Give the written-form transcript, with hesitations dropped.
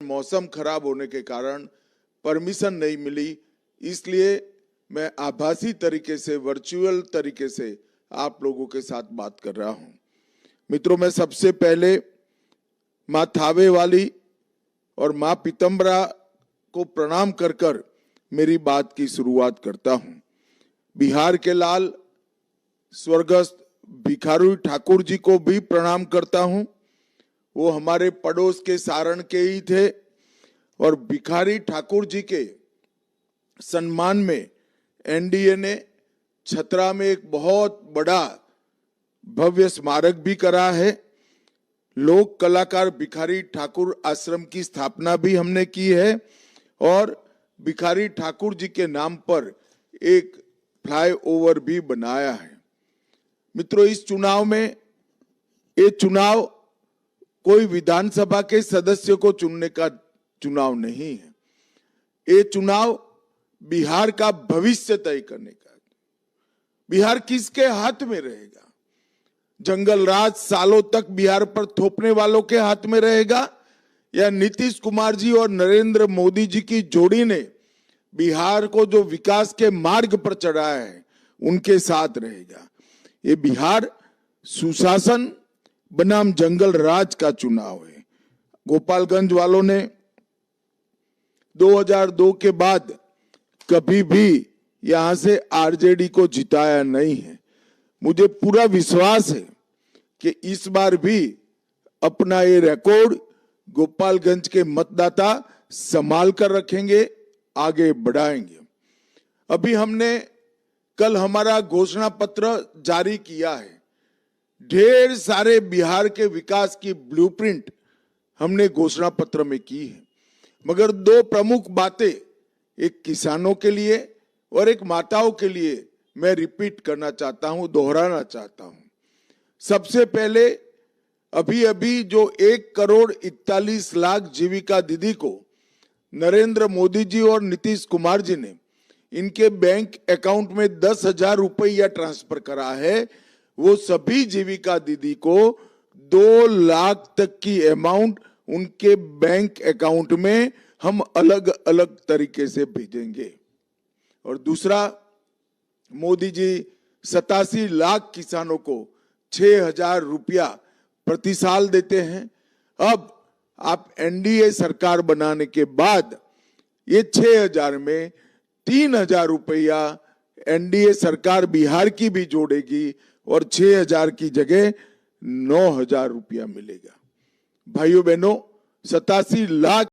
मौसम खराब होने के कारण परमिशन नहीं मिली, इसलिए मैं आभासी तरीके से, वर्चुअल तरीके से आप लोगों के साथ बात कर रहा हूं। मित्रों, मैं सबसे पहले माँ थावे वाली और माँ पीतम्बरा को प्रणाम कर कर मेरी बात की शुरुआत करता हूं। बिहार के लाल स्वर्गस्थ भिखारी ठाकुर जी को भी प्रणाम करता हूं। वो हमारे पड़ोस के सारण के ही थे और भिखारी ठाकुर जी के सम्मान में एनडीए ने छतरा में एक बहुत बड़ा भव्य स्मारक भी करा है। लोक कलाकार भिखारी ठाकुर आश्रम की स्थापना भी हमने की है और भिखारी ठाकुर जी के नाम पर एक फ्लाईओवर भी बनाया है। मित्रों, इस चुनाव में ये चुनाव कोई विधानसभा के सदस्य को चुनने का चुनाव नहीं है। ये चुनाव बिहार का भविष्य तय करने का। बिहार किसके हाथ में रहेगा? जंगल राज सालों तक बिहार पर थोपने वालों के हाथ में रहेगा या नीतीश कुमार जी और नरेंद्र मोदी जी की जोड़ी ने बिहार को जो विकास के मार्ग पर चढ़ाया है उनके साथ रहेगा? ये बिहार सुशासन बनाम जंगल राज का चुनाव है। गोपालगंज वालों ने 2002 के बाद कभी भी यहां से आरजेडी को जिताया नहीं है। मुझे पूरा विश्वास है कि इस बार भी अपना ये रिकॉर्ड गोपालगंज के मतदाता संभाल कर रखेंगे, आगे बढ़ाएंगे। अभी हमने कल हमारा घोषणा पत्र जारी किया है। ढेर सारे बिहार के विकास की ब्लूप्रिंट हमने घोषणा पत्र में की है, मगर दो प्रमुख बातें, एक किसानों के लिए और एक माताओं के लिए मैं रिपीट करना चाहता हूं, दोहराना चाहता हूं। सबसे पहले अभी अभी जो 1,41,00,000 जीविका दीदी को नरेंद्र मोदी जी और नीतीश कुमार जी ने इनके बैंक अकाउंट में 10,000 रुपया ट्रांसफर करा है, वो सभी जीविका दीदी को 2 लाख तक की अमाउंट उनके बैंक अकाउंट में हम अलग अलग तरीके से भेजेंगे। और दूसरा, मोदी जी 87 लाख किसानों को 6,000 रुपया प्रति साल देते हैं। अब आप एनडीए सरकार बनाने के बाद ये 6,000 में 3,000 रुपया एनडीए सरकार बिहार की भी जोड़ेगी और 6,000 की जगह 9,000 रुपया मिलेगा। भाइयों बहनों, 87 लाख